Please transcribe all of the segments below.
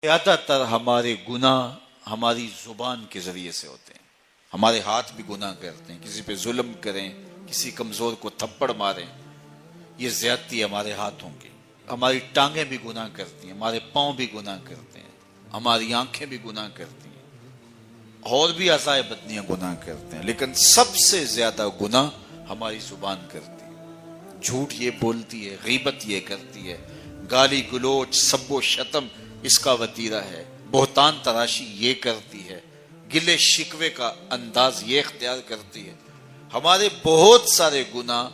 زیادہ تر ہمارے گناہ ہماری زبان کے ذریعے سے ہوتے ہیں. ہمارے ہاتھ بھی گناہ کرتے ہیں، کسی پہ ظلم کریں، کسی کمزور کو تھپڑ ماریں، یہ زیادتی ہمارے ہاتھوں کی. ہماری ٹانگیں بھی گناہ کرتی ہیں، ہمارے پاؤں بھی گناہ کرتے ہیں، ہماری آنکھیں بھی گناہ کرتی ہیں، اور بھی اعضائے بدنیاں گناہ کرتے ہیں، لیکن سب سے زیادہ گناہ ہماری زبان کرتی ہے. جھوٹ یہ بولتی ہے، غیبت یہ کرتی ہے، گالی گلوچ سب و شتم اس کا وتیرہ ہے، بہتان تراشی یہ کرتی ہے، گلے شکوے کا انداز یہ اختیار کرتی ہے. ہمارے بہت سارے گناہ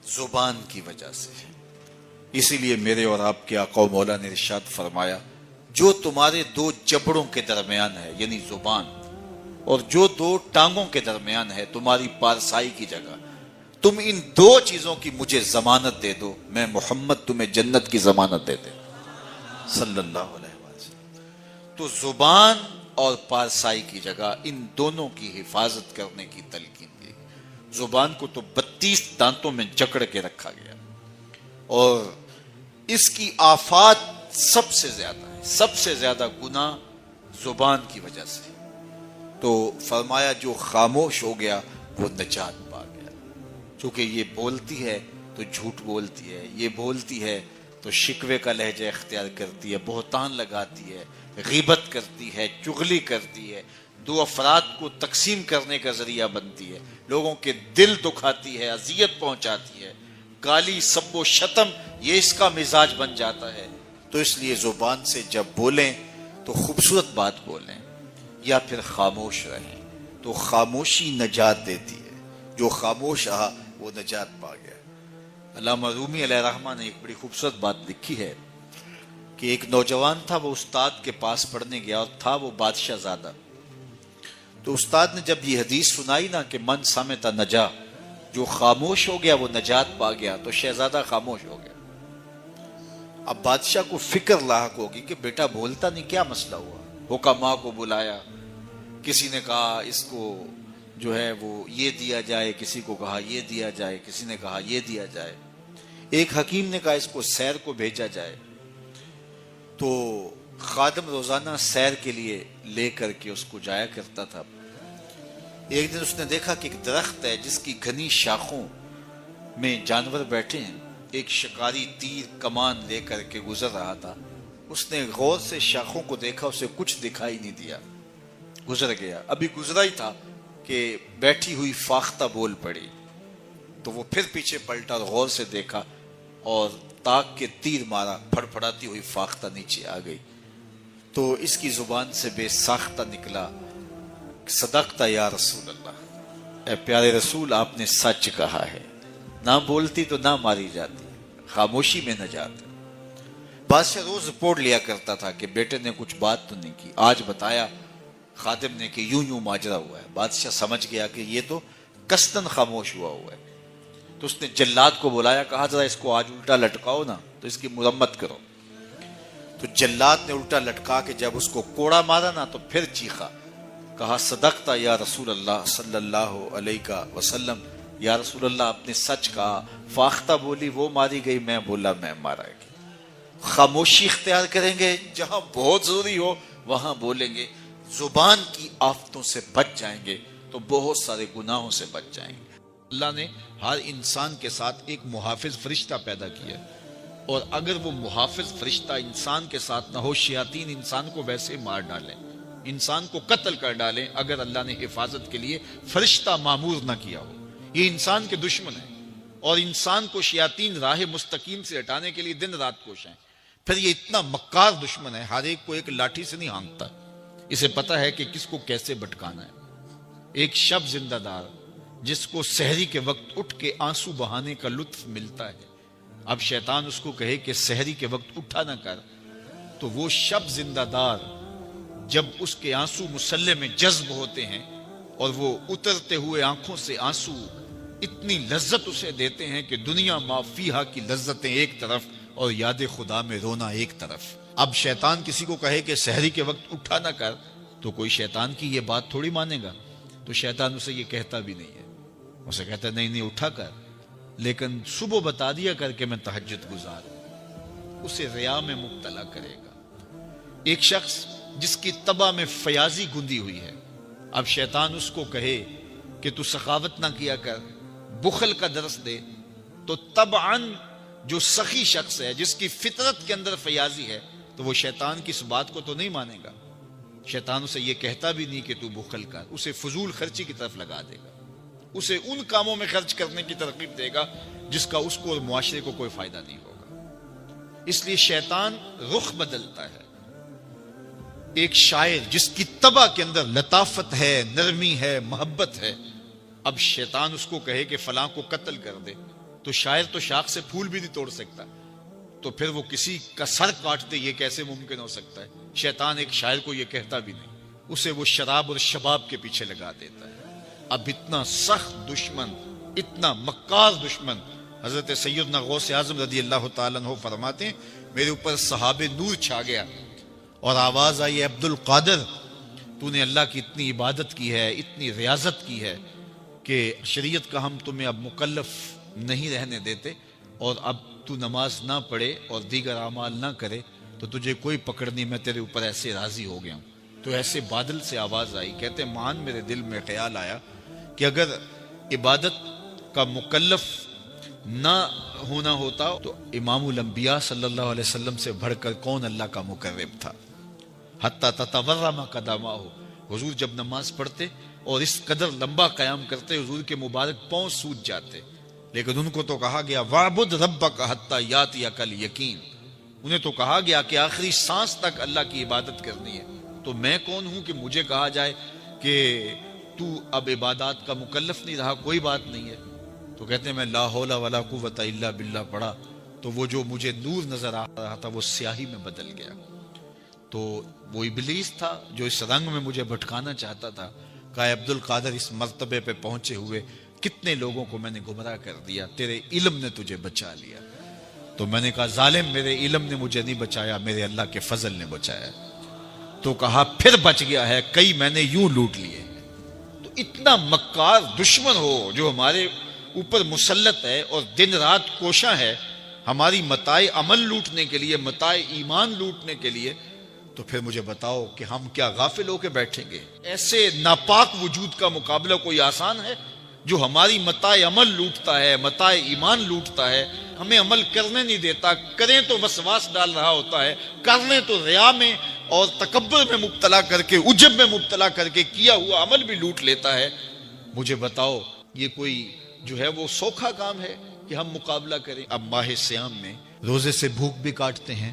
زبان کی وجہ سے ہیں. اسی لیے میرے اور آپ کے آقا و مولا نے ارشاد فرمایا، جو تمہارے دو جبڑوں کے درمیان ہے یعنی زبان، اور جو دو ٹانگوں کے درمیان ہے تمہاری پارسائی کی جگہ، تم ان دو چیزوں کی مجھے ضمانت دے دو، میں محمد تمہیں جنت کی ضمانت دے دے صلی اللہ علیہ وسلم. تو زبان اور پارسائی کی جگہ ان دونوں کی حفاظت کرنے کی تلقین دی. زبان کو تو 32 دانتوں میں جکڑ کے رکھا گیا، اور اس کی آفات سب سے زیادہ ہے، سب سے زیادہ گناہ زبان کی وجہ سے. تو فرمایا جو خاموش ہو گیا وہ نجات پا گیا. چونکہ یہ بولتی ہے تو جھوٹ بولتی ہے، یہ بولتی ہے تو شکوے کا لہجہ اختیار کرتی ہے، بہتان لگاتی ہے، غیبت کرتی ہے، چغلی کرتی ہے، دو افراد کو تقسیم کرنے کا ذریعہ بنتی ہے، لوگوں کے دل دکھاتی ہے، اذیت پہنچاتی ہے، گالی سب و شتم یہ اس کا مزاج بن جاتا ہے. تو اس لیے زبان سے جب بولیں تو خوبصورت بات بولیں یا پھر خاموش رہیں. تو خاموشی نجات دیتی ہے، جو خاموش رہا وہ نجات پا گیا. علامہ رومی علیہ الرحمہ نے ایک بڑی خوبصورت بات لکھی ہے کہ ایک نوجوان تھا، وہ استاد کے پاس پڑھنے گیا، اور تھا وہ بادشاہ زادہ. تو استاد نے جب یہ حدیث سنائی نا کہ من سمت نجا، جو خاموش ہو گیا وہ نجات پا گیا، تو شہزادہ خاموش ہو گیا. اب بادشاہ کو فکر لاحق ہوگی کہ بیٹا بولتا نہیں، کیا مسئلہ ہوا. حکماء کو بلایا، کسی نے کہا اس کو جو ہے وہ یہ دیا جائے، کسی کو کہا یہ دیا جائے، کسی نے کہا یہ دیا جائے. ایک حکیم نے کہا اس کو سیر کو بھیجا جائے. تو خادم روزانہ سیر کے لیے لے کر کے اس کو جایا کرتا تھا. ایک دن اس نے دیکھا کہ ایک درخت ہے جس کی گھنی شاخوں میں جانور بیٹھے ہیں. ایک شکاری تیر کمان لے کر کے گزر رہا تھا. اس نے غور سے شاخوں کو دیکھا، اسے کچھ دکھائی نہیں دیا، گزر گیا. ابھی گزرا ہی تھا کہ بیٹھی ہوئی فاختہ بول پڑی. تو وہ پھر پیچھے پلٹا اور غور سے دیکھا، اور تاک کے تیر مارا، پھڑ پھڑاتی ہوئی فاختہ نیچے آ گئی. تو اس کی زبان سے بے ساختہ نکلا، صدقت یا رسول اللہ، اے پیارے رسول آپ نے سچ کہا ہے. نہ بولتی تو نہ ماری جاتی، خاموشی میں نجات. بادشاہ روز رپورٹ لیا کرتا تھا کہ بیٹے نے کچھ بات تو نہیں کی. آج بتایا خادم نے کہ یوں یوں ماجرا ہوا ہے. بادشاہ سمجھ گیا کہ یہ تو قصداً خاموش ہوا ہے. تو اس نے جلاد کو بلایا، کہا ذرا اس کو آج الٹا لٹکاؤ نا، تو اس کی مرمت کرو. تو جلاد نے الٹا لٹکا کے جب اس کو کوڑا مارا نا تو پھر چیخا، کہا صدقت یا رسول اللہ صلی اللہ علیہ وسلم، یا رسول اللہ آپ نے سچ کہا. فاختہ بولی وہ ماری گئی، میں بولا میں مارا گئی. خاموشی اختیار کریں گے، جہاں بہت ضروری ہو وہاں بولیں گے. زبان کی آفتوں سے بچ جائیں گے تو بہت سارے گناہوں سے بچ جائیں گے. اللہ نے ہر انسان کے ساتھ ایک محافظ فرشتہ پیدا کیا، اور اگر وہ محافظ فرشتہ انسان کے ساتھ نہ ہو، شیاطین انسان کو ویسے مار ڈالیں، انسان کو قتل کر ڈالیں اگر اللہ نے حفاظت کے لیے فرشتہ معمور نہ کیا ہو. یہ انسان کے دشمن ہیں، اور انسان کو شیاطین راہ مستقیم سے ہٹانے کے لیے دن رات کوشاں ہیں. پھر یہ اتنا مکار دشمن ہے، ہر ایک کو ایک لاٹھی سے نہیں ہانکتا، اسے پتا ہے کہ کس کو کیسے بھٹکانا ہے. ایک شب زندہ دار جس کو سحری کے وقت اٹھ کے آنسو بہانے کا لطف ملتا ہے، اب شیطان اس کو کہے کہ سحری کے وقت اٹھا نہ کر، تو وہ شب زندہ دار جب اس کے آنسو مسلح میں جذب ہوتے ہیں اور وہ اترتے ہوئے آنکھوں سے آنسو اتنی لذت اسے دیتے ہیں کہ دنیا ما فیہا کی لذتیں ایک طرف اور یاد خدا میں رونا ایک طرف. اب شیطان کسی کو کہے کہ سحری کے وقت اٹھا نہ کر، تو کوئی شیطان کی یہ بات تھوڑی مانے گا. تو شیطان اسے یہ کہتا بھی نہیں ہے، اسے کہتا ہے نہیں اٹھا کر، لیکن صبح بتا دیا کر کے میں تہجد گزار. اسے ریا میں مبتلا کرے گا. ایک شخص جس کی طبع میں فیاضی گندی ہوئی ہے، اب شیطان اس کو کہے کہ تو سخاوت نہ کیا کر، بخل کا درس دے، تو طبعاً جو سخی شخص ہے، جس کی فطرت کے اندر فیاضی ہے، تو وہ شیطان کی اس بات کو تو نہیں مانے گا. شیطان اسے یہ کہتا بھی نہیں کہ تو بخل کر، اسے فضول خرچی کی طرف لگا دے گا، اسے ان کاموں میں خرچ کرنے کی ترغیب دے گا جس کا اس کو اور معاشرے کو کوئی فائدہ نہیں ہوگا. اس لیے شیطان رخ بدلتا ہے. ایک شاعر جس کی طبع کے اندر لطافت ہے، نرمی ہے، محبت ہے، اب شیطان اس کو کہے کہ فلاں کو قتل کر دے، تو شاعر تو شاخ سے پھول بھی نہیں توڑ سکتا، تو پھر وہ کسی کا سر کاٹ دے، یہ کیسے ممکن ہو سکتا ہے؟ شیطان ایک شاعر کو یہ کہتا بھی نہیں، اسے وہ شراب اور شباب کے پیچھے لگا دیتا ہے. اب اتنا سخت دشمن، اتنا مکار دشمن، حضرت سیدنا غوث اعظم رضی اللہ تعالیٰ عنہ فرماتے ہیں میرے اوپر سحاب نور چھا گیا اور آواز آئی، عبد القادر تو نے اللہ کی اتنی عبادت کی ہے، اتنی ریاضت کی ہے کہ شریعت کا ہم تمہیں اب مکلف نہیں رہنے دیتے، اور اب تو نماز نہ پڑھے اور دیگر اعمال نہ کرے تو تجھے کوئی پکڑ نہیں، میں تیرے اوپر ایسے راضی ہو گیا ہوں. تو ایسے بادل سے آواز آئی، کہتے مان میرے دل میں خیال آیا کہ اگر عبادت کا مکلف نہ ہونا ہوتا تو امام الانبیاء صلی اللہ علیہ وسلم سے بڑھ کر کون اللہ کا مقرب تھا. حتی تتورم قدمہ، حضور جب نماز پڑھتے اور اس قدر لمبا قیام کرتے حضور کے مبارک پاؤں سوج جاتے، لیکن ان کو تو کہا گیا وَعْبُدْ رَبَّكَ حَتَّى يَأْتِيَكَ الْيَقِينُ، انہیں تو کہا گیا کہ آخری سانس تک اللہ کی عبادت کرنی ہے. تو میں کون ہوں کہ مجھے کہا جائے کہ تو اب عبادات کا مکلف نہیں رہا، کوئی بات نہیں ہے. تو کہتے ہیں میں لا حول ولا قوت الا باللہ پڑھا تو وہ جو مجھے نور نظر آ رہا تھا وہ سیاہی میں بدل گیا. تو وہ ابلیس تھا جو اس رنگ میں مجھے بھٹکانا چاہتا تھا. کہا عبد القادر اس مرتبے پہ پہنچے ہوئے کتنے لوگوں کو میں نے گمراہ کر دیا، تیرے علم نے تجھے بچا لیا. تو میں نے کہا ظالم میرے علم نے مجھے نہیں بچایا، میرے اللہ کے فضل نے بچایا. تو کہا پھر بچ گیا ہے، کئی میں نے یوں لوٹ لیے. تو اتنا مکار دشمن ہو جو ہمارے اوپر مسلط ہے اور دن رات کوشاں ہے ہماری متاع عمل لوٹنے کے لیے، متاع ایمان لوٹنے کے لیے، تو پھر مجھے بتاؤ کہ ہم کیا غافل ہو کے بیٹھیں گے؟ ایسے ناپاک وجود کا مقابلہ کوئی آسان ہے جو ہماری متاع عمل لوٹتا ہے، متاع ایمان لوٹتا ہے، ہمیں عمل کرنے نہیں دیتا، کریں تو وسواس ڈال رہا ہوتا ہے، کر لیں تو ریا میں اور تکبر میں مبتلا کر کے، عجب میں مبتلا کر کے کیا ہوا عمل بھی لوٹ لیتا ہے. مجھے بتاؤ یہ کوئی جو ہے وہ سوکھا کام ہے کہ ہم مقابلہ کریں؟ اب ماہ صیام میں روزے سے بھوک بھی کاٹتے ہیں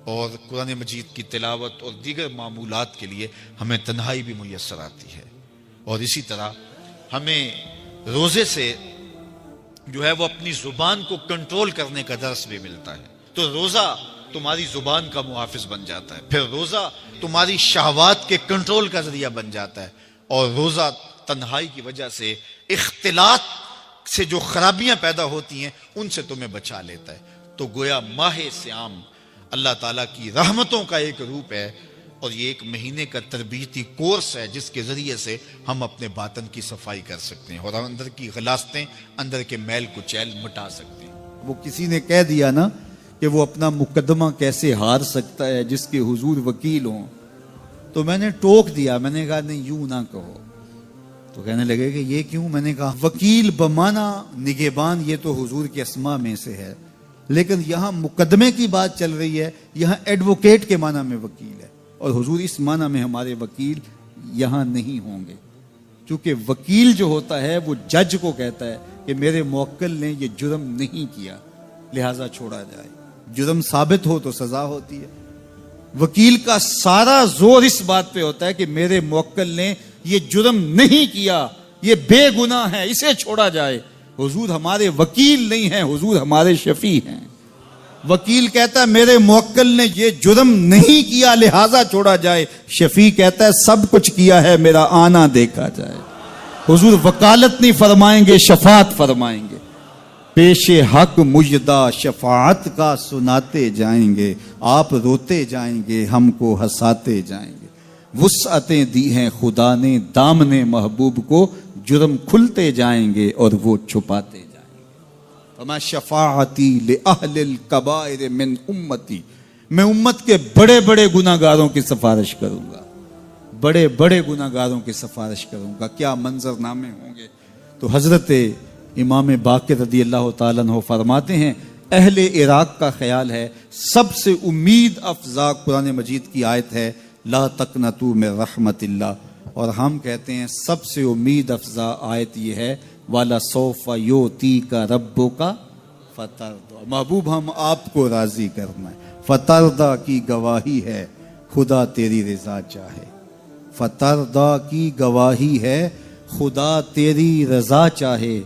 اور قرآن مجید کی تلاوت اور دیگر معمولات کے لیے ہمیں تنہائی بھی میسر آتی ہے، اور اسی طرح ہمیں روزے سے جو ہے وہ اپنی زبان کو کنٹرول کرنے کا درس بھی ملتا ہے. تو روزہ تمہاری زبان کا محافظ بن جاتا ہے، پھر روزہ تمہاری شہوات کے کنٹرول کا ذریعہ بن جاتا ہے، اور روزہ تنہائی کی وجہ سے اختلاط سے جو خرابیاں پیدا ہوتی ہیں ان سے تمہیں بچا لیتا ہے. تو گویا ماہ صیام اللہ تعالیٰ کی رحمتوں کا ایک روپ ہے، اور یہ ایک مہینے کا تربیتی کورس ہے جس کے ذریعے سے ہم اپنے باطن کی صفائی کر سکتے ہیں اور اندر کی غلاستیں، اندر کے میل کچیل مٹا سکتے ہیں. وہ کسی نے کہہ دیا نا کہ وہ اپنا مقدمہ کیسے ہار سکتا ہے جس کے حضور وکیل ہوں، تو میں نے ٹوک دیا، میں نے کہا نہیں یوں نہ کہو. تو کہنے لگے کہ یہ کیوں؟ میں نے کہا وکیل بمانا نگہبان یہ تو حضور کے اسماء میں سے ہے، لیکن یہاں مقدمے کی بات چل رہی ہے، یہاں ایڈوکیٹ کے معنی میں وکیل ہے، اور حضور اس معنی میں ہمارے وکیل یہاں نہیں ہوں گے. چونکہ وکیل جو ہوتا ہے وہ جج کو کہتا ہے کہ میرے موکل نے یہ جرم نہیں کیا لہذا چھوڑا جائے، جرم ثابت ہو تو سزا ہوتی ہے. وکیل کا سارا زور اس بات پہ ہوتا ہے کہ میرے موکل نے یہ جرم نہیں کیا، یہ بے گناہ ہے، اسے چھوڑا جائے. حضور ہمارے وکیل نہیں ہیں، حضور ہمارے شفیع ہیں. وکیل کہتا ہے میرے موکل نے یہ جرم نہیں کیا لہذا چھوڑا جائے، شفیع کہتا ہے سب کچھ کیا ہے میرا آنا دیکھا جائے. حضور وکالت نہیں فرمائیں گے، شفاعت فرمائیں گے. پیش حق مجدہ شفاعت کا سناتے جائیں گے، آپ روتے جائیں گے ہم کو ہنساتے جائیں گے. وسعتیں دی ہیں خدا نے دامن محبوب کو، جرم کھلتے جائیں گے اور وہ چھپاتے جائیں گے. فما شفاعتی لأہل الکبائر من امتی، میں امت کے بڑے بڑے گناہ گاروں کی سفارش کروں گا، بڑے بڑے گناہ گاروں کی سفارش کروں گا، کیا منظر نامے ہوں گے۔ تو حضرت امام باقر رضی اللہ تعالیٰ عنہ فرماتے ہیں اہل عراق کا خیال ہے سب سے امید افزا قرآن مجید کی آیت ہے لا تقنطوا من رحمت اللہ، اور ہم کہتے ہیں سب سے امید افزا آیت یہ ہے وَلَسَوْفَ يُؤْتِيكَ رَبُّكَ فَتَرْضَىٰ، محبوب ہم آپ کو راضی کرنا ہے۔ فترضیٰ کی گواہی ہے خدا تیری رضا چاہے، فترضیٰ کی گواہی ہے خدا تیری رضا چاہے،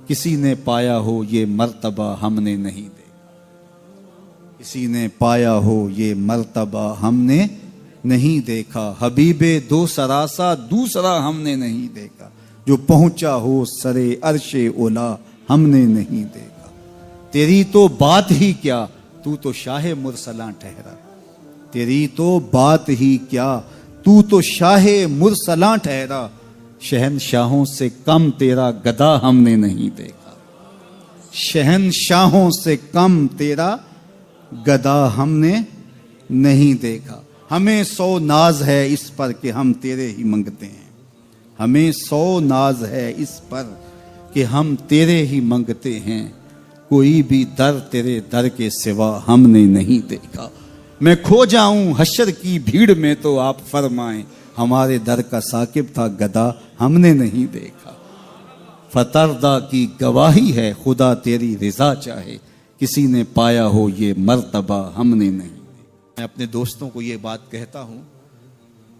کسی نے پایا ہو یہ مرتبہ ہم نے نہیں دیکھا، کسی نے پایا ہو یہ مرتبہ ہم نے نہیں دیکھا، حبیب دو سراسا دوسرا ہم نے نہیں دیکھا، جو پہنچا ہو سرے عرش اولا ہم نے نہیں دیکھا، تیری تو بات ہی کیا تو تو شاہ مرسلاں ٹھہرا، تیری تو بات ہی کیا تو تو شاہ مرسلاں ٹھہرا، شہنشاہوں سے کم تیرا گدا ہم نے نہیں دیکھا، شہنشاہوں سے کم تیرا گدا ہم نے نہیں دیکھا، ہمیں 100 ناز ہے اس پر کہ ہم تیرے ہی منگتے ہیں، ہمیں 100 ناز ہے اس پر کہ ہم تیرے ہی منگتے ہیں، کوئی بھی در تیرے در کے سوا ہم نے نہیں دیکھا، میں کھو جاؤں حشر کی بھیڑ میں تو آپ فرمائیں ہمارے در کا ثاقب تھا گدا ہم نے نہیں دیکھا، فترضیٰ کی گواہی ہے خدا تیری رضا چاہے، کسی نے پایا ہو یہ مرتبہ ہم نے نہیں۔ میں اپنے دوستوں کو یہ بات کہتا ہوں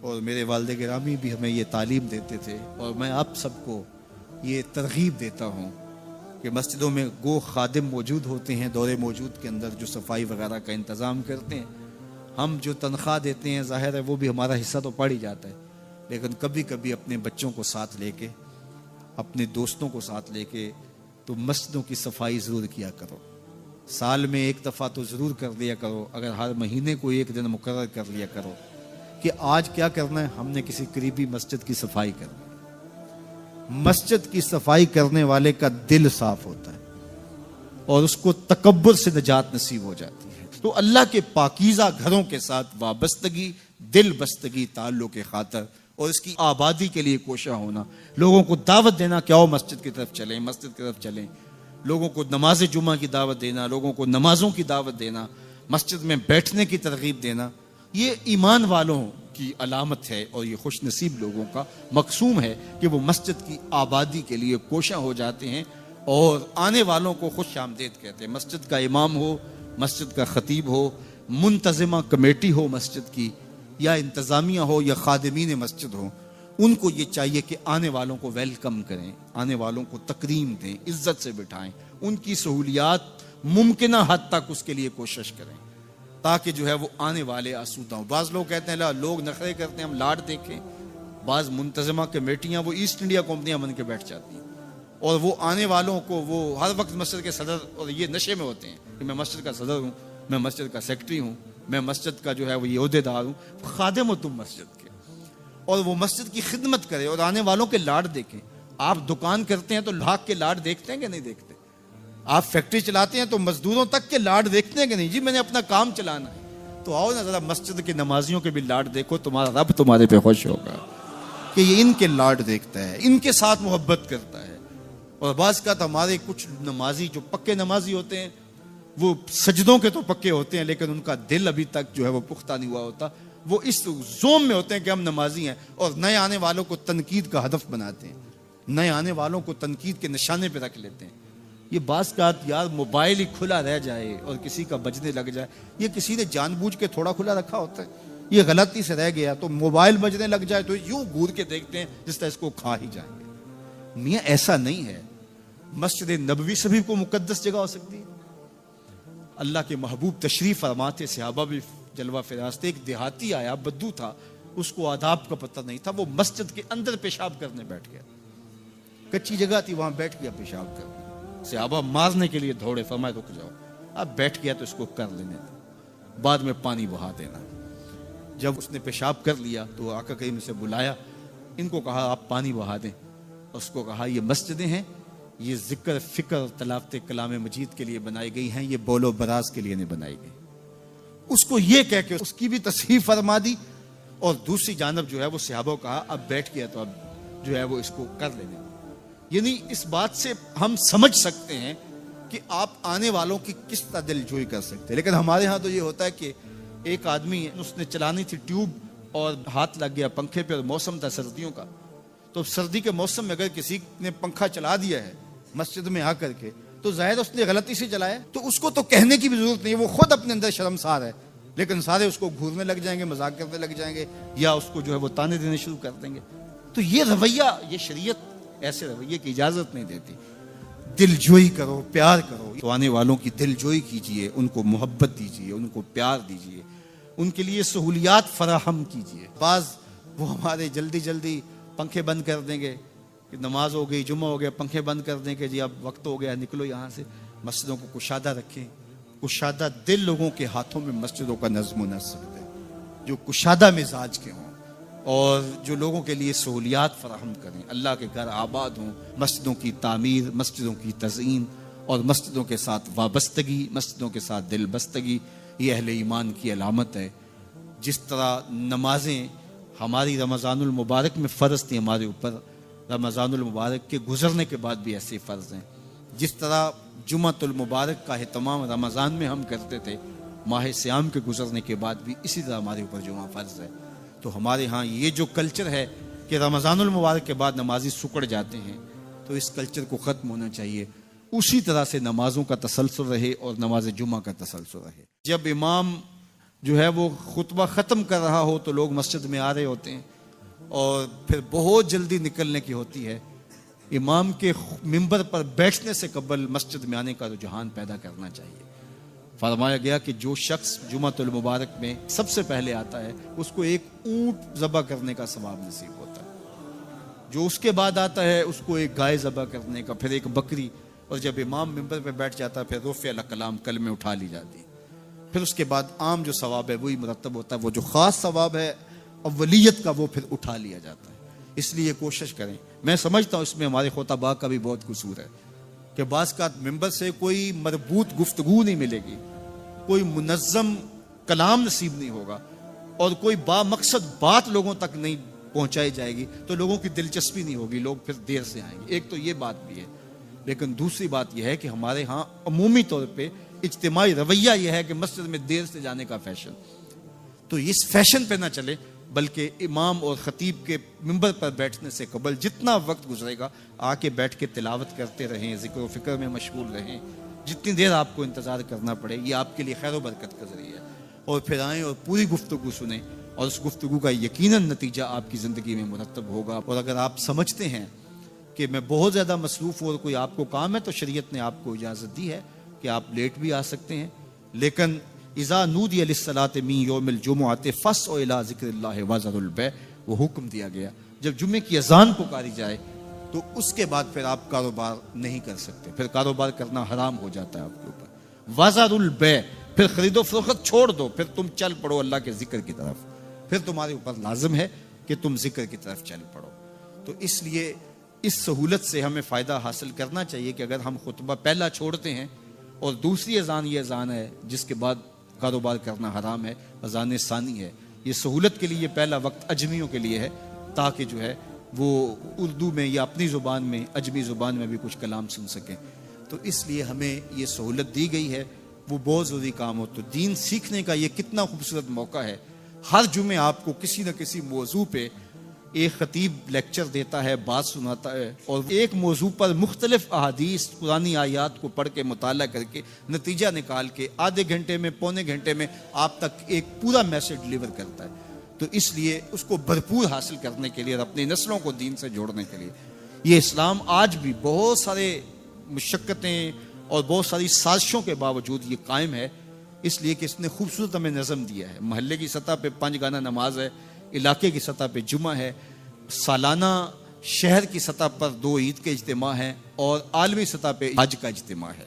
اور میرے والد گرامی بھی ہمیں یہ تعلیم دیتے تھے، اور میں آپ سب کو یہ ترغیب دیتا ہوں کہ مسجدوں میں گو خادم موجود ہوتے ہیں دورے موجود کے اندر جو صفائی وغیرہ کا انتظام کرتے ہیں، ہم جو تنخواہ دیتے ہیں ظاہر ہے وہ بھی ہمارا حصہ تو پڑ ہی جاتا ہے، لیکن کبھی کبھی اپنے بچوں کو ساتھ لے کے اپنے دوستوں کو ساتھ لے کے تو مسجدوں کی صفائی ضرور کیا کرو، سال میں ایک دفعہ تو ضرور کر لیا کرو، اگر ہر مہینے کو ایک دن مقرر کر لیا کرو کہ آج کیا کرنا ہے، ہم نے کسی قریبی مسجد کی صفائی کرنی۔ مسجد کی صفائی کرنے والے کا دل صاف ہوتا ہے اور اس کو تکبر سے نجات نصیب ہو جاتی ہے۔ تو اللہ کے پاکیزہ گھروں کے ساتھ وابستگی، دل بستگی تعلق کے خاطر اور اس کی آبادی کے لیے کوشاں ہونا، لوگوں کو دعوت دینا کہ آؤ مسجد کی طرف چلیں، مسجد کی طرف چلیں، لوگوں کو نماز جمعہ کی دعوت دینا، لوگوں کو نمازوں کی دعوت دینا، مسجد میں بیٹھنے کی ترغیب دینا، یہ ایمان والوں کی علامت ہے اور یہ خوش نصیب لوگوں کا مقصوم ہے کہ وہ مسجد کی آبادی کے لیے کوشاں ہو جاتے ہیں اور آنے والوں کو خوش آمدید کہتے ہیں۔ مسجد کا امام ہو، مسجد کا خطیب ہو، منتظمہ کمیٹی ہو مسجد کی، یا انتظامیہ ہو یا خادمین مسجد ہو، ان کو یہ چاہیے کہ آنے والوں کو ویلکم کریں، آنے والوں کو تکریم دیں، عزت سے بٹھائیں، ان کی سہولیات ممکنہ حد تک اس کے لیے کوشش کریں تاکہ جو ہے وہ آنے والے آسودہ ہوں۔ بعض لوگ کہتے ہیں لوگ نخرے کرتے ہیں ہم لاڈ دیکھیں، بعض منتظمہ کمیٹیاں وہ ایسٹ انڈیا کمپنیاں بن کے بیٹھ جاتی ہیں اور وہ آنے والوں کو وہ ہر وقت مسجد کے صدر اور یہ نشے میں ہوتے ہیں کہ میں مسجد کا صدر ہوں، میں مسجد کا سیکٹری ہوں، میں مسجد کا جو ہے وہ یہ عہدے دار ہوں۔ خادم ہو تم مسجد کے اور وہ مسجد کی خدمت کرے اور آنے والوں کے لاڈ دیکھیں۔ آپ دکان کرتے ہیں تو لاکھ کے لاڈ دیکھتے ہیں کہ نہیں دیکھتے؟ آپ فیکٹری چلاتے ہیں تو مزدوروں تک کے لاڈ دیکھتے ہیں کہ نہیں؟ جی میں نے اپنا کام چلانا ہے، تو آؤ نا ذرا مسجد کے نمازیوں کے بھی لاڈ دیکھو، تمہارا رب تمہارے پہ خوش ہوگا کہ یہ ان کے لاڈ دیکھتا ہے، ان کے ساتھ محبت کرتا ہے۔ اور بعض کا تو ہمارے کچھ نمازی جو پکے نمازی ہوتے ہیں وہ سجدوں کے تو پکے ہوتے ہیں لیکن ان کا دل ابھی تک جو ہے وہ پختہ نہیں ہوا ہوتا، وہ اس زوم میں ہوتے ہیں کہ ہم نمازی ہیں اور نئے آنے والوں کو تنقید کا ہدف بناتے ہیں، نئے آنے والوں کو تنقید کے نشانے پہ رکھ لیتے ہیں۔ یہ بعض کا یار موبائل ہی کھلا رہ جائے اور کسی کا بجنے لگ جائے، یہ کسی نے جان بوجھ کے تھوڑا کھلا رکھا ہوتا ہے، یہ غلطی سے رہ گیا تو موبائل بجنے لگ جائے تو یوں گور کے دیکھتے ہیں جس طرح اس کو کھا ہی جائیں گے۔ میاں ایسا نہیں ہے، مسجد نبوی سے بھی کوئی مقدس جگہ ہو سکتی ہے۔ اللہ کے محبوب تشریف فرماتے، صحابہ بھی جلوہ فراز تھے، ایک دیہاتی آیا بدو تھا، اس کو آداب کا پتہ نہیں تھا، وہ مسجد کے اندر پیشاب کرنے بیٹھ گیا، کچی جگہ تھی وہاں بیٹھ گیا پیشاب کرنے، صحابہ مارنے کے لیے دوڑے، فرمایا رک جاؤ، اب بیٹھ گیا تو اس کو کر لینے دو، بعد میں پانی بہا دینا۔ جب اس نے پیشاب کر لیا تو آقا کریم سے بلایا، ان کو کہا آپ پانی بہا دیں، اس کو کہا یہ مسجدیں ہیں، یہ ذکر فکر تلاوت کلام مجید کے لیے بنائی گئی ہیں، یہ بول و براز کے لیے نہیں بنائی گئی۔ اس کو یہ کہہ کے اس کی بھی تصحیح فرما دی، اور دوسری جانب جو ہے وہ صحابہ کو کہا اب بیٹھ گیا تو اب جو ہے وہ اس کو کر لینے۔ یعنی اس بات سے ہم سمجھ سکتے ہیں کہ آپ آنے والوں کی کس طرح دل جوئی کر سکتے ہیں۔ لیکن ہمارے ہاں تو یہ ہوتا ہے کہ ایک آدمی اس نے چلانی تھی ٹیوب اور ہاتھ لگ گیا پنکھے پہ، اور موسم تھا سردیوں کا، تو سردی کے موسم میں اگر کسی نے پنکھا چلا دیا ہے مسجد میں آ کر کے تو ظاہر اس نے غلطی سے چلایا، تو اس کو تو کہنے کی بھی ضرورت نہیں ہے، وہ خود اپنے اندر شرمسار ہے، لیکن سارے اس کو گھورنے لگ جائیں گے، مذاق کرنے لگ جائیں گے، یا اس کو جو ہے وہ تانے دینے شروع کر دیں گے۔ تو یہ رویہ، یہ شریعت ایسے رویے کی اجازت نہیں دیتی۔ دل جوئی کرو، پیار کرو، تو آنے والوں کی دل جوئی کیجئے، ان کو محبت دیجئے، ان کو پیار دیجئے، ان کے لیے سہولیات فراہم کیجئے۔ بعض وہ ہمارے جلدی جلدی پنکھے بند کر دیں گے کہ نماز ہو گئی، جمعہ ہو گیا، پنکھے بند کر دیں کہ جی اب وقت ہو گیا نکلو یہاں سے۔ مسجدوں کو کشادہ رکھیں، کشادہ دل لوگوں کے ہاتھوں میں مسجدوں کا نظم و نسق ہے، جو کشادہ مزاج کے ہوں اور جو لوگوں کے لیے سہولیات فراہم کریں، اللہ کے گھر آباد ہوں، مسجدوں کی تعمیر، مسجدوں کی تزئین اور مسجدوں کے ساتھ وابستگی، مسجدوں کے ساتھ دل بستگی، یہ اہل ایمان کی علامت ہے۔ جس طرح نمازیں ہماری رمضان المبارک میں فرض تھی ہمارے اوپر، رمضان المبارک کے گزرنے کے بعد بھی ایسے فرض ہیں۔ جس طرح جمعۃ المبارک کا اہتمام رمضان میں ہم کرتے تھے، ماہ سیام کے گزرنے کے بعد بھی اسی طرح ہمارے اوپر جمعہ فرض ہے۔ تو ہمارے ہاں یہ جو کلچر ہے کہ رمضان المبارک کے بعد نمازی سکڑ جاتے ہیں، تو اس کلچر کو ختم ہونا چاہیے۔ اسی طرح سے نمازوں کا تسلسل رہے اور نماز جمعہ کا تسلسل رہے۔ جب امام جو ہے وہ خطبہ ختم کر رہا ہو تو لوگ مسجد میں آ رہے ہوتے ہیں، اور پھر بہت جلدی نکلنے کی ہوتی ہے۔ امام کے منبر پر بیٹھنے سے قبل مسجد میں آنے کا رجحان پیدا کرنا چاہیے۔ فرمایا گیا کہ جو شخص جمعۃ المبارک میں سب سے پہلے آتا ہے اس کو ایک اونٹ ذبح کرنے کا ثواب نصیب ہوتا ہے، جو اس کے بعد آتا ہے اس کو ایک گائے ذبح کرنے کا، پھر ایک بکری، اور جب امام منبر پہ بیٹھ جاتا ہے پھر رفع الکلام کلمے اٹھا لی جاتی ہے۔ پھر اس کے بعد عام جو ثواب ہے وہی مرتب ہوتا ہے، وہ جو خاص ثواب ہے اولیت کا وہ پھر اٹھا لیا جاتا ہے۔ اس لیے کوشش کریں۔ میں سمجھتا ہوں اس میں ہمارے خطباء کا بھی بہت قصور ہے کہ بعض کا ممبر سے کوئی مربوط گفتگو نہیں ملے گی، کوئی منظم کلام نصیب نہیں ہوگا، اور کوئی با مقصد بات لوگوں تک نہیں پہنچائی جائے گی، تو لوگوں کی دلچسپی نہیں ہوگی، لوگ پھر دیر سے آئیں گے۔ ایک تو یہ بات بھی ہے، لیکن دوسری بات یہ ہے کہ ہمارے ہاں عمومی طور پہ اجتماعی رویہ یہ ہے کہ مسجد میں دیر سے جانے کا فیشن، تو اس فیشن پہ نہ چلے، بلکہ امام اور خطیب کے منبر پر بیٹھنے سے قبل جتنا وقت گزرے گا آ کے بیٹھ کے تلاوت کرتے رہیں، ذکر و فکر میں مشغول رہیں، جتنی دیر آپ کو انتظار کرنا پڑے یہ آپ کے لیے خیر و برکت کا ذریعہ ہے، اور پھر آئیں اور پوری گفتگو سنیں، اور اس گفتگو کا یقیناً نتیجہ آپ کی زندگی میں مرتب ہوگا۔ اور اگر آپ سمجھتے ہیں کہ میں بہت زیادہ مصروف ہوں اور کوئی آپ کو کام ہے، تو شریعت نے آپ کو اجازت دی ہے کہ آپ لیٹ بھی آ سکتے ہیں، لیکن اذا نودی للصلاۃ من یوم الجمعۃ فاسعوا الی ذکر اللہ وذروا البیع، وہ حکم دیا گیا جب جمعے کی اذان پکاری جائے تو اس کے بعد پھر آپ کاروبار نہیں کر سکتے، پھر کاروبار کرنا حرام ہو جاتا ہے آپ کے اوپر۔ وذروا البیع، پھر خرید و فروخت چھوڑ دو، پھر تم چل پڑو اللہ کے ذکر کی طرف، پھر تمہارے اوپر لازم ہے کہ تم ذکر کی طرف چل پڑو۔ تو اس لیے اس سہولت سے ہمیں فائدہ حاصل کرنا چاہیے کہ اگر ہم خطبہ پہلا چھوڑتے ہیں اور دوسری اذان یہ اذان ہے جس کے بعد کاروبار کرنا حرام ہے، اذان ثانی ہے، یہ سہولت کے لیے پہلا وقت اجمیوں کے لیے ہے، تاکہ جو ہے وہ اردو میں یا اپنی زبان میں، اجمی زبان میں بھی کچھ کلام سن سکیں۔ تو اس لیے ہمیں یہ سہولت دی گئی ہے، وہ بہت ضروری کام ہو۔ تو دین سیکھنے کا یہ کتنا خوبصورت موقع ہے، ہر جمعے آپ کو کسی نہ کسی موضوع پہ ایک خطیب لیکچر دیتا ہے، بات سناتا ہے، اور ایک موضوع پر مختلف احادیث، قرآنی آیات کو پڑھ کے مطالعہ کر کے نتیجہ نکال کے آدھے گھنٹے میں، پونے گھنٹے میں آپ تک ایک پورا میسج ڈلیور کرتا ہے۔ تو اس لیے اس کو بھرپور حاصل کرنے کے لیے اور اپنی نسلوں کو دین سے جوڑنے کے لیے یہ اسلام آج بھی بہت سارے مشقتیں اور بہت ساری سازشوں کے باوجود یہ قائم ہے، اس لیے کہ اس نے خوبصورت ہمیں نظم دیا ہے۔ محلے کی سطح پہ 5 گانا نماز ہے، علاقے کی سطح پہ جمعہ ہے، سالانہ شہر کی سطح پر 2 عید کے اجتماع ہیں، اور عالمی سطح پہ حج کا اجتماع ہے۔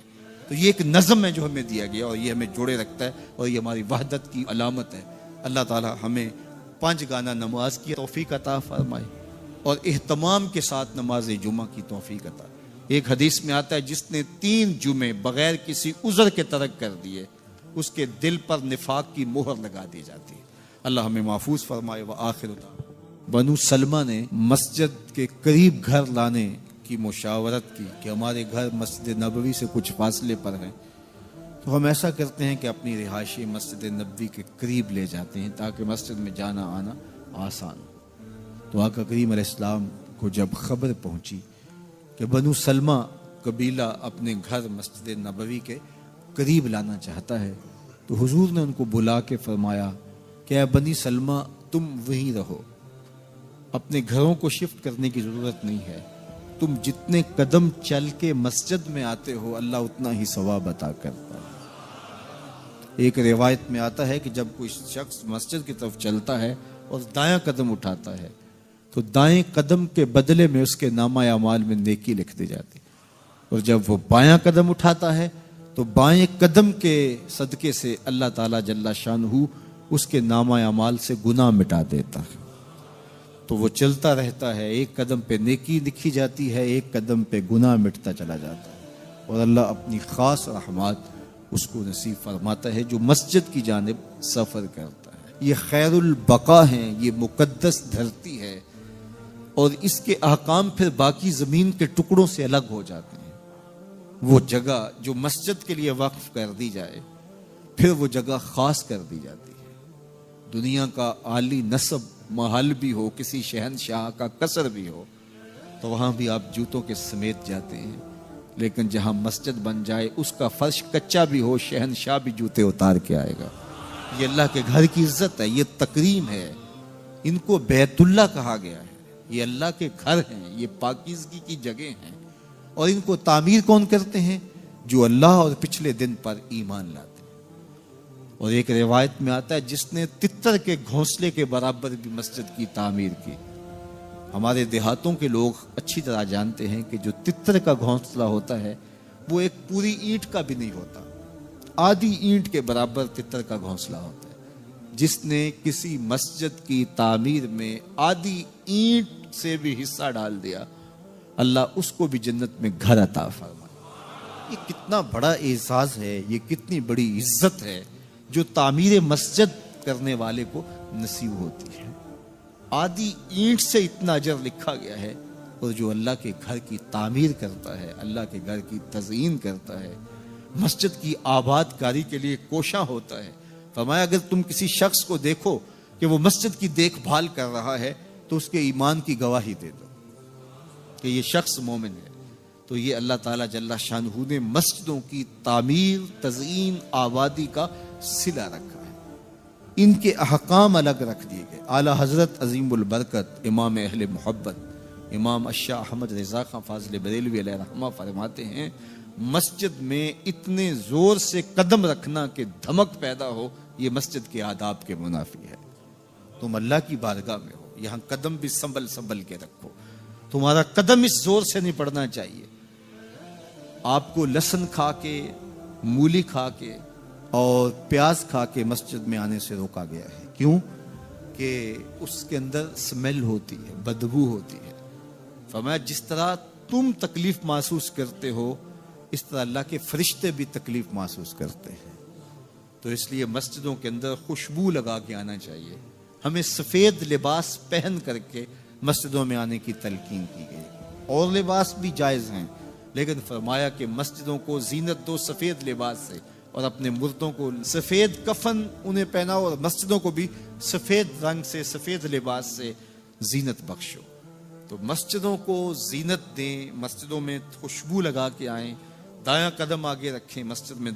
تو یہ ایک نظم ہے جو ہمیں دیا گیا، اور یہ ہمیں جوڑے رکھتا ہے، اور یہ ہماری وحدت کی علامت ہے۔ اللہ تعالی ہمیں 5 گانا نماز کی توفیق عطا فرمائے، اور اہتمام کے ساتھ نماز جمعہ کی توفیق عطا۔ ایک حدیث میں آتا ہے جس نے 3 جمعے بغیر کسی عذر کے ترک کر دیے اس کے دل پر نفاق کی مہر لگا دی جاتی ہے۔ اللہ ہمیں محفوظ فرمائے۔ وآخر بنو سلمہ نے مسجد کے قریب گھر لانے کی مشاورت کی کہ ہمارے گھر مسجد نبوی سے کچھ فاصلے پر ہیں، تو ہم ایسا کرتے ہیں کہ اپنی رہائشی مسجد نبوی کے قریب لے جاتے ہیں تاکہ مسجد میں جانا آنا آسان ہو۔ تو آقا کریم علیہ السلام کو جب خبر پہنچی کہ بنو سلمہ قبیلہ اپنے گھر مسجد نبوی کے قریب لانا چاہتا ہے، تو حضور نے ان کو بلا کے فرمایا کہ اے بنی سلمہ، تم وہیں رہو، اپنے گھروں کو شفٹ کرنے کی ضرورت نہیں ہے، تم جتنے قدم چل کے مسجد میں آتے ہو اللہ اتنا ہی ثواب عطا کرتا ہے۔ ایک روایت میں آتا ہے کہ جب کوئی شخص مسجد کی طرف چلتا ہے اور دایاں قدم اٹھاتا ہے تو دائیں قدم کے بدلے میں اس کے نامہ اعمال میں نیکی لکھ دی جاتی، اور جب وہ بایاں قدم اٹھاتا ہے تو بائیں قدم کے صدقے سے اللہ تعالیٰ جل شانہ اس کے نامہ اعمال سے گناہ مٹا دیتا ہے۔ تو وہ چلتا رہتا ہے، ایک قدم پہ نیکی لکھی جاتی ہے، ایک قدم پہ گناہ مٹتا چلا جاتا ہے، اور اللہ اپنی خاص رحمات اس کو نصیب فرماتا ہے جو مسجد کی جانب سفر کرتا ہے۔ یہ خیر البقا ہیں، یہ مقدس دھرتی ہے، اور اس کے احکام پھر باقی زمین کے ٹکڑوں سے الگ ہو جاتے ہیں۔ وہ جگہ جو مسجد کے لیے وقف کر دی جائے پھر وہ جگہ خاص کر دی جاتی ہے۔ دنیا کا عالی نسب محل بھی ہو، کسی شہنشاہ کا قصر بھی ہو، تو وہاں بھی آپ جوتوں کے سمیت جاتے ہیں، لیکن جہاں مسجد بن جائے اس کا فرش کچا بھی ہو، شہنشاہ بھی جوتے اتار کے آئے گا۔ یہ اللہ کے گھر کی عزت ہے، یہ تکریم ہے۔ ان کو بیت اللہ کہا گیا ہے، یہ اللہ کے گھر ہیں، یہ پاکیزگی کی جگہ ہیں، اور ان کو تعمیر کون کرتے ہیں؟ جو اللہ اور پچھلے دن پر ایمان لاتے ہیں۔ اور ایک روایت میں آتا ہے جس نے تتر کے گھونسلے کے برابر بھی مسجد کی تعمیر کی۔ ہمارے دیہاتوں کے لوگ اچھی طرح جانتے ہیں کہ جو تتر کا گھونسلہ ہوتا ہے وہ ایک پوری اینٹ کا بھی نہیں ہوتا، آدھی اینٹ کے برابر تتر کا گھونسلہ ہوتا ہے۔ جس نے کسی مسجد کی تعمیر میں آدھی اینٹ سے بھی حصہ ڈال دیا، اللہ اس کو بھی جنت میں گھر عطا فرمائے۔ یہ کتنا بڑا اعزاز ہے، یہ کتنی بڑی عزت ہے جو تعمیر مسجد کرنے والے کو نصیب ہوتی ہے۔ آدھی اینٹ سے اتنا اجر لکھا گیا ہے، اور جو اللہ کے گھر کی تعمیر کرتا ہے، اللہ کے گھر کی تزئین کرتا ہے، مسجد کی آباد کاری کے لیے کوشاں ہوتا ہے، فرمایا اگر تم کسی شخص کو دیکھو کہ وہ مسجد کی دیکھ بھال کر رہا ہے تو اس کے ایمان کی گواہی دے دو کہ یہ شخص مومن ہے۔ تو یہ اللہ تعالیٰ جل شانہ نے مسجدوں کی تعمیر، تزئین، آبادی کا صلہ رکھا ہے، ان کے احکام الگ رکھ دیے گئے۔ اعلیٰ حضرت عظیم البرکت امام اہل محبت امام اشاہ احمد رضا خان فاضل بریلوی علیہ رحمہ فرماتے ہیں مسجد میں اتنے زور سے قدم رکھنا کہ دھمک پیدا ہو، یہ مسجد کے آداب کے منافی ہے۔ تم اللہ کی بارگاہ میں ہو، یہاں قدم بھی سنبھل کے رکھو، تمہارا قدم اس زور سے نہیں پڑنا چاہیے۔ آپ کو لہسن کھا کے، مولی کھا کے اور پیاز کھا کے مسجد میں آنے سے روکا گیا ہے۔ کیوں؟ کہ اس کے اندر سمیل ہوتی ہے، بدبو ہوتی ہے۔ فرمایا جس طرح تم تکلیف محسوس کرتے ہو اس طرح اللہ کے فرشتے بھی تکلیف محسوس کرتے ہیں۔ تو اس لیے مسجدوں کے اندر خوشبو لگا کے آنا چاہیے۔ ہمیں سفید لباس پہن کر کے مسجدوں میں آنے کی تلقین کی گئی، اور لباس بھی جائز ہیں، لیکن فرمایا کہ مسجدوں کو زینت دو سفید لباس سے، اور اپنے مردوں کو سفید کفن انہیں پہناؤ، اور مسجدوں کو بھی سفید رنگ سے، سفید لباس سے زینت بخشو۔ تو مسجدوں کو زینت دیں، مسجدوں میں خوشبو لگا کے آئیں، دایاں قدم آگے رکھیں، مسجد میں